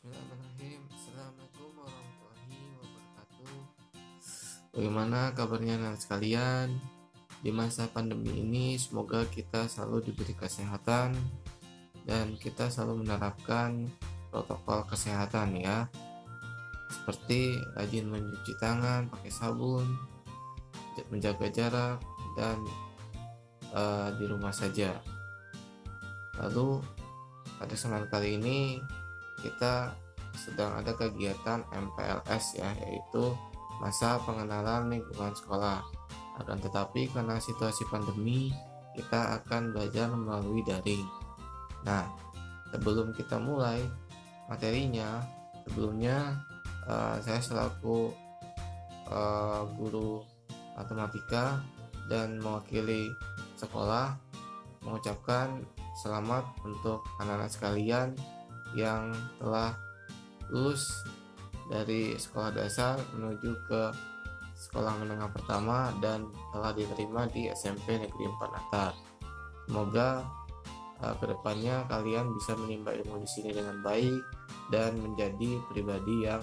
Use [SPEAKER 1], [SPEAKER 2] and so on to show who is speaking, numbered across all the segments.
[SPEAKER 1] Bismillahirrahmanirrahim. Assalamualaikum warahmatullahi wabarakatuh. Bagaimana kabarnya anak sekalian? Di masa pandemi ini semoga kita selalu diberi kesehatan dan kita selalu menerapkan protokol kesehatan ya. Seperti rajin mencuci tangan pakai sabun, menjaga jarak dan di rumah saja. Lalu pada kesempatan kali ini kita sedang ada kegiatan MPLS ya, yaitu masa pengenalan lingkungan sekolah. Akan tetapi karena situasi pandemi, kita akan belajar melalui daring. Nah, sebelum kita mulai materinya, sebelumnya saya selaku guru matematika dan mewakili sekolah mengucapkan selamat untuk anak-anak sekalian yang telah lulus dari sekolah dasar menuju ke sekolah menengah pertama dan telah diterima di SMP Negeri 4 Natar. Semoga kedepannya kalian bisa menimba ilmu di sini dengan baik dan menjadi pribadi yang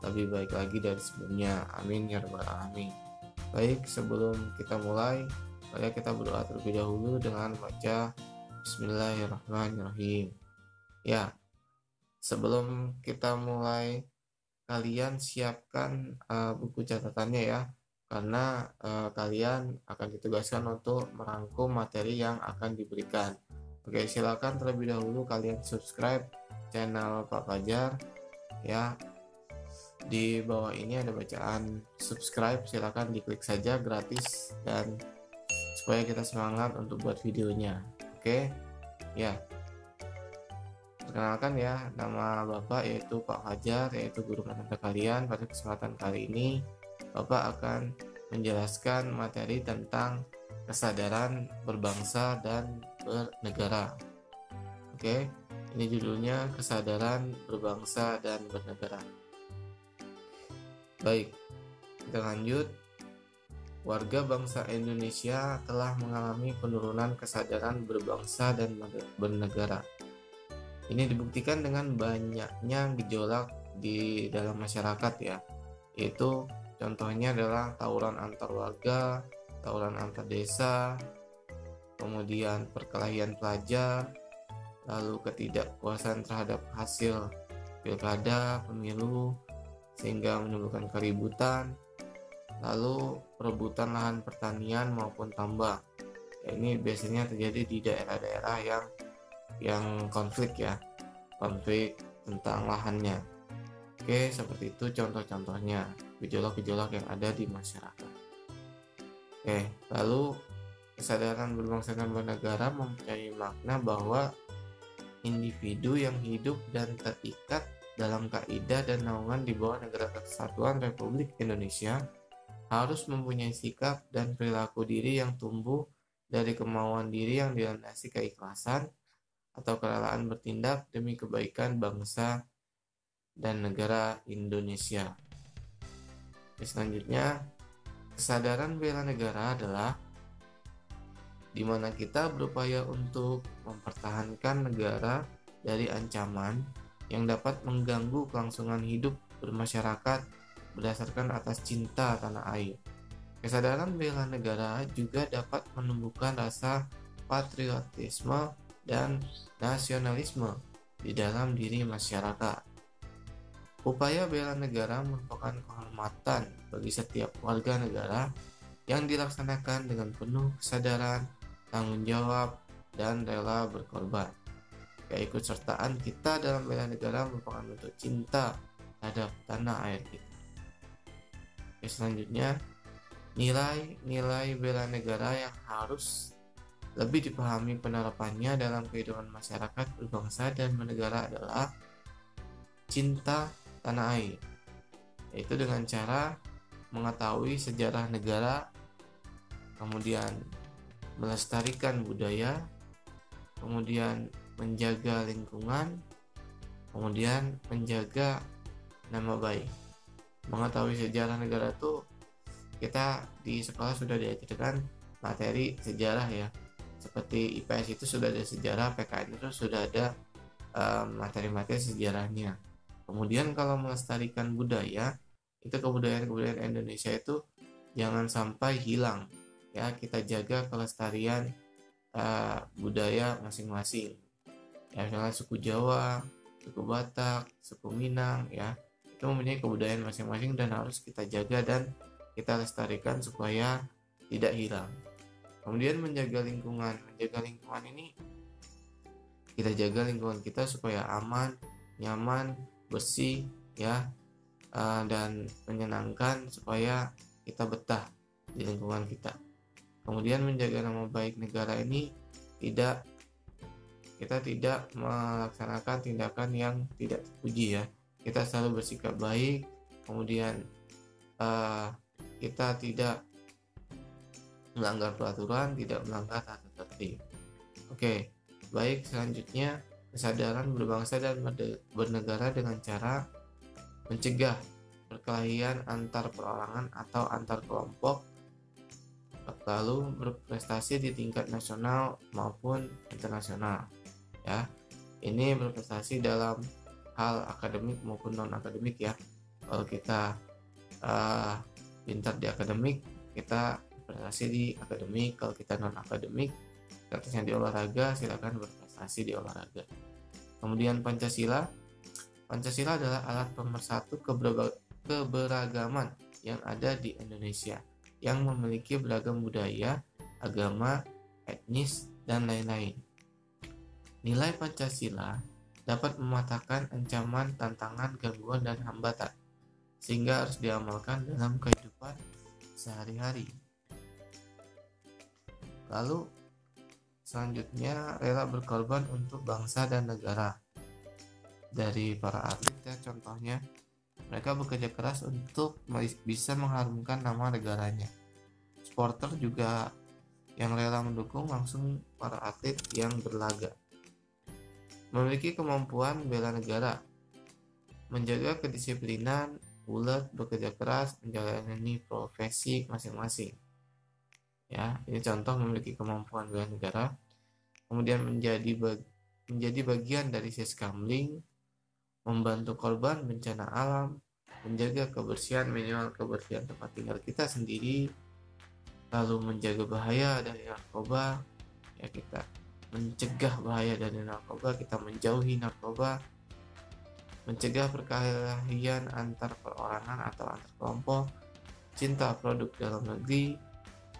[SPEAKER 1] lebih baik lagi dari sebelumnya. Amin ya rabbal alamin. Baik, sebelum kita mulai, mari kita berdoa terlebih dahulu dengan membaca Bismillahirrahmanirrahim. Ya, sebelum kita mulai, kalian siapkan buku catatannya ya, karena kalian akan ditugaskan untuk merangkum materi yang akan diberikan. Oke, silakan terlebih dahulu kalian subscribe channel Pak Fajar ya. Di bawah ini ada bacaan subscribe, silakan diklik saja, gratis, dan supaya kita semangat untuk buat videonya. Oke, ya. Perkenalkan ya, nama Bapak yaitu Pak Fajar, yaitu guru matematika kalian. Pada kesempatan kali ini, Bapak akan menjelaskan materi tentang kesadaran berbangsa dan bernegara. Oke, ini judulnya kesadaran berbangsa dan bernegara. Baik, kita lanjut. Warga bangsa Indonesia telah mengalami penurunan kesadaran berbangsa dan bernegara. Ini dibuktikan dengan banyaknya gejolak di dalam masyarakat ya, yaitu contohnya adalah tawuran antar warga, tawuran antar desa, kemudian perkelahian pelajar, lalu ketidakpuasan terhadap hasil pilkada, pemilu, sehingga menimbulkan keributan, lalu perebutan lahan pertanian maupun tambang. Ini biasanya terjadi di daerah-daerah yang konflik ya, konflik tentang lahannya. Oke, seperti itu contoh-contohnya gejolak-gejolak yang ada di masyarakat. Oke, lalu kesadaran berbangsa dan bernegara mempunyai makna bahwa individu yang hidup dan terikat dalam kaidah dan naungan di bawah Negara Kesatuan Republik Indonesia harus mempunyai sikap dan perilaku diri yang tumbuh dari kemauan diri yang dilandasi keikhlasan atau kerelaan bertindak demi kebaikan bangsa dan negara Indonesia. Selanjutnya, kesadaran bela negara adalah di mana kita berupaya untuk mempertahankan negara dari ancaman yang dapat mengganggu kelangsungan hidup bermasyarakat berdasarkan atas cinta tanah air. Kesadaran bela negara juga dapat menumbuhkan rasa patriotisme dan nasionalisme di dalam diri masyarakat. Upaya bela negara merupakan kehormatan bagi setiap warga negara yang dilaksanakan dengan penuh kesadaran, tanggung jawab, dan rela berkorban. Keikutsertaan kita dalam bela negara merupakan bentuk cinta terhadap tanah air kita. Selanjutnya, nilai-nilai bela negara yang harus lebih dipahami penerapannya dalam kehidupan masyarakat berbangsa dan bernegara adalah cinta tanah air, yaitu dengan cara mengetahui sejarah negara, kemudian melestarikan budaya, kemudian menjaga lingkungan, kemudian menjaga nama baik. Mengetahui sejarah negara itu, kita di sekolah sudah diajarkan materi sejarah ya, seperti IPS itu sudah ada sejarah, PKN itu sudah ada materi-materi sejarahnya. Kemudian kalau melestarikan budaya, itu kebudayaan-kebudayaan Indonesia itu jangan sampai hilang. Ya, kita jaga kelestarian budaya masing-masing. Ya, misalnya suku Jawa, suku Batak, suku Minang, ya, itu mempunyai kebudayaan masing-masing dan harus kita jaga dan kita lestarikan supaya tidak hilang. Kemudian menjaga lingkungan ini kita jaga lingkungan kita supaya aman, nyaman, bersih, ya, dan menyenangkan supaya kita betah di lingkungan kita. Kemudian menjaga nama baik negara ini kita tidak melaksanakan tindakan yang tidak terpuji, ya. Kita selalu bersikap baik, kemudian kita tidak melanggar peraturan, tidak melanggar tata tertib. Oke, baik, selanjutnya kesadaran berbangsa dan bernegara dengan cara mencegah perkelahian antar perorangan atau antar kelompok, lalu berprestasi di tingkat nasional maupun internasional. Ya, ini berprestasi dalam hal akademik maupun non akademik, ya. Kalau kita pintar di akademik, kita berprestasi di akademik. Kalau kita non akademik, statusnya di olahraga, silakan berprestasi di olahraga. Kemudian Pancasila adalah alat pemersatu keberagaman yang ada di Indonesia, yang memiliki beragam budaya, agama, etnis, dan lain-lain. Nilai Pancasila dapat mematahkan ancaman, tantangan, gangguan, dan hambatan, sehingga harus diamalkan dalam kehidupan sehari-hari. Lalu selanjutnya, rela berkorban untuk bangsa dan negara. Dari para atlet, ya, contohnya mereka bekerja keras untuk bisa mengharumkan nama negaranya. Supporter juga yang rela mendukung langsung para atlet yang berlaga. Memiliki kemampuan bela negara, menjaga kedisiplinan, ulet, bekerja keras, menjalani profesi masing-masing. Ya, ini contoh memiliki kemampuan bela negara. Kemudian menjadi bagian dari Siskamling, membantu korban bencana alam, menjaga kebersihan, minimal kebersihan tempat tinggal kita sendiri, lalu menjaga bahaya dari narkoba, ya, kita mencegah bahaya dari narkoba, kita menjauhi narkoba, mencegah perkelahian antar perorangan atau antar kelompok, cinta produk dalam negeri,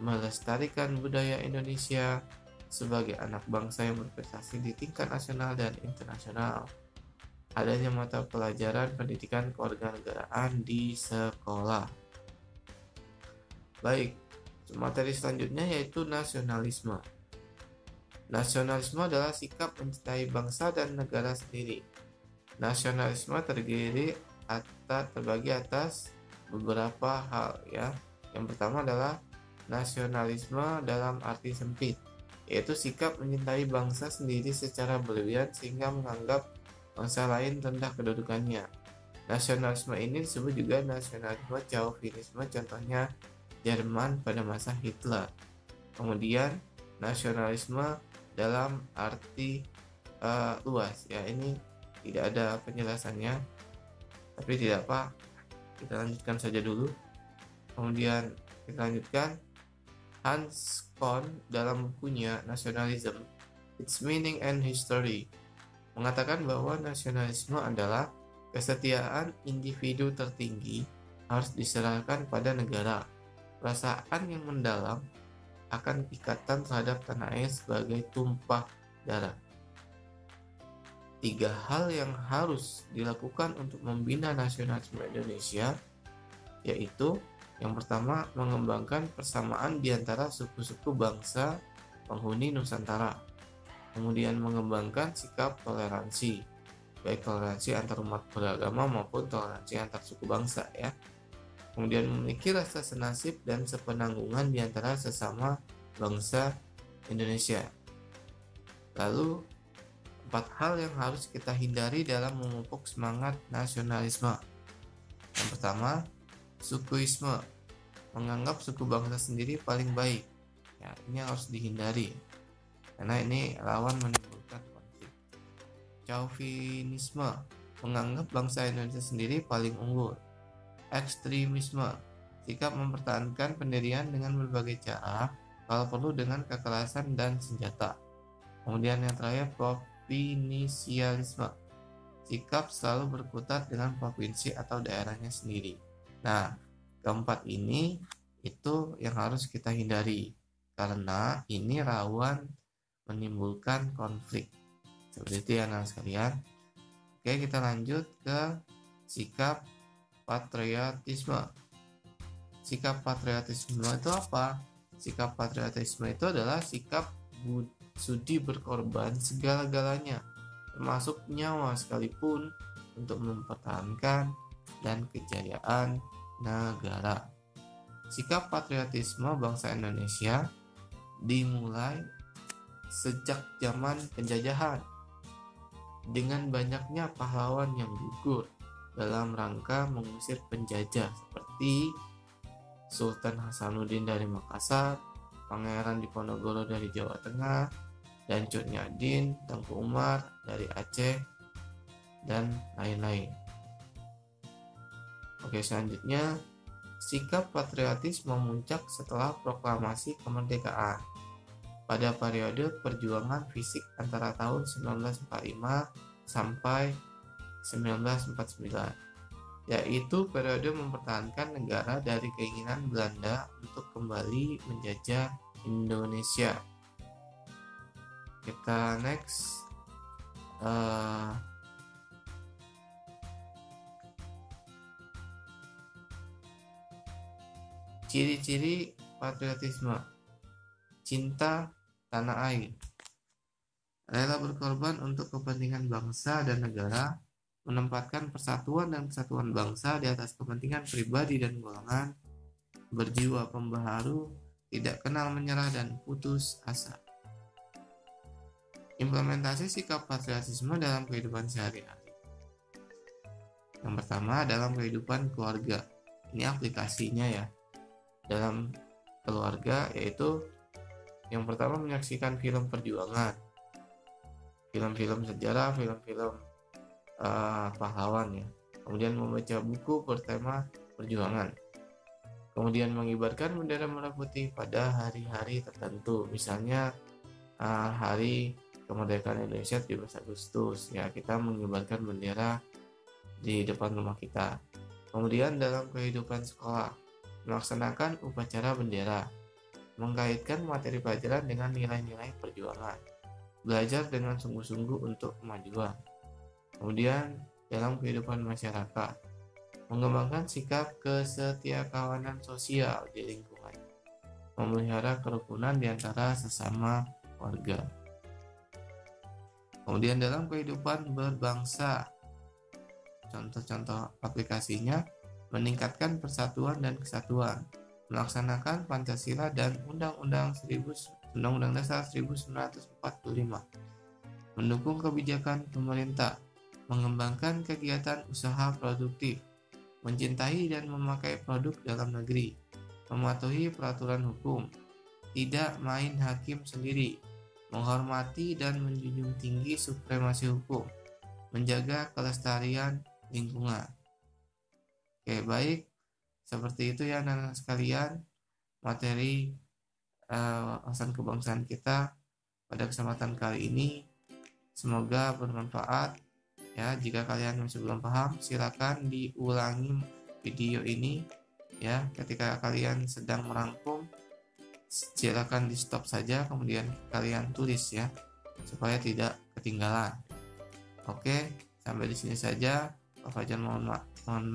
[SPEAKER 1] melestarikan budaya Indonesia sebagai anak bangsa yang berprestasi di tingkat nasional dan internasional. Adanya mata pelajaran pendidikan kewarganegaraan di sekolah. Baik, materi selanjutnya yaitu nasionalisme. Nasionalisme adalah sikap mencintai bangsa dan negara sendiri. Nasionalisme terbagi atas beberapa hal, ya. Yang pertama adalah nasionalisme dalam arti sempit, yaitu sikap mencintai bangsa sendiri secara berlebihan sehingga menganggap bangsa lain rendah kedudukannya. Nasionalisme ini disebut juga nasionalisme chauvinisme, contohnya Jerman pada masa Hitler. Kemudian nasionalisme dalam arti luas, ya, ini tidak ada penjelasannya, tapi tidak apa, kita lanjutkan saja dulu. Kemudian kita lanjutkan, Hans Kohn dalam bukunya Nationalism, Its Meaning and History mengatakan bahwa nasionalisme adalah kesetiaan individu tertinggi harus diserahkan pada negara, perasaan yang mendalam akan ikatan terhadap tanah air sebagai tumpah darah. 3 hal yang harus dilakukan untuk membina nasionalisme Indonesia, yaitu yang pertama, mengembangkan persamaan di antara suku-suku bangsa penghuni Nusantara. Kemudian mengembangkan sikap toleransi, baik toleransi antar umat beragama maupun toleransi antar suku bangsa, ya. Kemudian memiliki rasa senasib dan sepenanggungan di antara sesama bangsa Indonesia. Lalu 4 hal yang harus kita hindari dalam memupuk semangat nasionalisme. Yang pertama, sukuisme, menganggap suku bangsa sendiri paling baik. Ya, ini harus dihindari karena ini rawan menimbulkan konflik. Chauvinisme, menganggap bangsa Indonesia sendiri paling unggul. Ekstremisme, sikap mempertahankan pendirian dengan berbagai cara, kalau perlu dengan kekerasan dan senjata. Kemudian yang terakhir, provinsialisme, sikap selalu berkutat dengan provinsi atau daerahnya sendiri. Nah, keempat ini itu yang harus kita hindari karena ini rawan menimbulkan konflik. Seperti itu ya anak sekalian. Oke, kita lanjut ke sikap patriotisme. Sikap patriotisme itu apa? Sikap patriotisme itu adalah sikap sudi berkorban segala-galanya, termasuk nyawa sekalipun, untuk mempertahankan dan kejayaan negara. Sikap patriotisme bangsa Indonesia dimulai sejak zaman penjajahan dengan banyaknya pahlawan yang gugur dalam rangka mengusir penjajah seperti Sultan Hasanuddin dari Makassar, Pangeran Diponegoro dari Jawa Tengah, dan Cut Nyadin, Tengku Umar dari Aceh, dan lain-lain. Oke, selanjutnya sikap patriotis memuncak setelah proklamasi kemerdekaan pada periode perjuangan fisik antara tahun 1945 sampai 1949, yaitu periode mempertahankan negara dari keinginan Belanda untuk kembali menjajah Indonesia. Kita next. Ciri-ciri patriotisme: cinta tanah air, rela berkorban untuk kepentingan bangsa dan negara, menempatkan persatuan dan kesatuan bangsa di atas kepentingan pribadi dan golongan, berjiwa pembaharu, tidak kenal menyerah dan putus asa. Implementasi sikap patriotisme dalam kehidupan sehari-hari. Yang pertama, dalam kehidupan keluarga. Ini aplikasinya ya. Dalam keluarga, yaitu yang pertama menyaksikan film perjuangan, film-film sejarah, film-film pahlawan ya. Kemudian membaca buku bertema perjuangan. Kemudian mengibarkan bendera merah putih pada hari-hari tertentu, misalnya hari kemerdekaan Indonesia 17 Agustus ya, kita mengibarkan bendera di depan rumah kita. Kemudian dalam kehidupan sekolah, melaksanakan upacara bendera, mengkaitkan materi pelajaran dengan nilai-nilai perjuangan, belajar dengan sungguh-sungguh untuk kemajuan. Kemudian dalam kehidupan masyarakat, mengembangkan sikap kesetiakawanan sosial di lingkungan, memelihara kerukunan di antara sesama warga. Kemudian dalam kehidupan berbangsa, contoh-contoh aplikasinya, meningkatkan persatuan dan kesatuan, melaksanakan Pancasila dan Undang-Undang Dasar 1945, mendukung kebijakan pemerintah, mengembangkan kegiatan usaha produktif, mencintai dan memakai produk dalam negeri, mematuhi peraturan hukum, tidak main hakim sendiri, menghormati dan menjunjung tinggi supremasi hukum, menjaga kelestarian lingkungan. Oke, baik. Seperti itu ya anak-anak sekalian, materi wawasan kebangsaan kita pada kesempatan kali ini. Semoga bermanfaat. Ya, jika kalian masih belum paham, silakan diulangi video ini. Ya, ketika kalian sedang merangkum, silakan di stop saja, kemudian kalian tulis ya, supaya tidak ketinggalan. Oke, sampai di sini saja. Pak Fajar mohon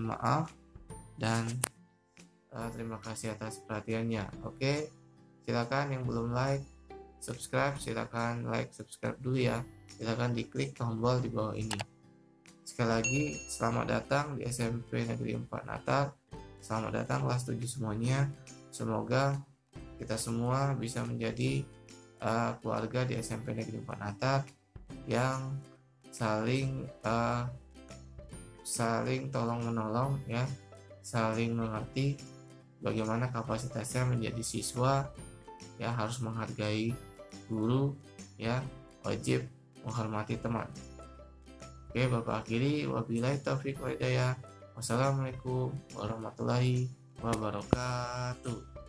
[SPEAKER 1] maaf dan terima kasih atas perhatiannya. Oke, silakan yang belum like, subscribe, silakan like, subscribe dulu ya. Silakan diklik tombol di bawah ini. Sekali lagi, selamat datang di SMP Negeri 4 Natal. Selamat datang kelas 7 semuanya. Semoga kita semua bisa menjadi keluarga di SMP Negeri 4 Natal yang saling tolong menolong ya, saling mengerti bagaimana kapasitasnya menjadi siswa ya, harus menghargai guru ya, wajib menghormati teman. Oke, Bapak akhiri. Wabillahi taufiq wa hidayah. Wassalamualaikum warahmatullahi wabarakatuh.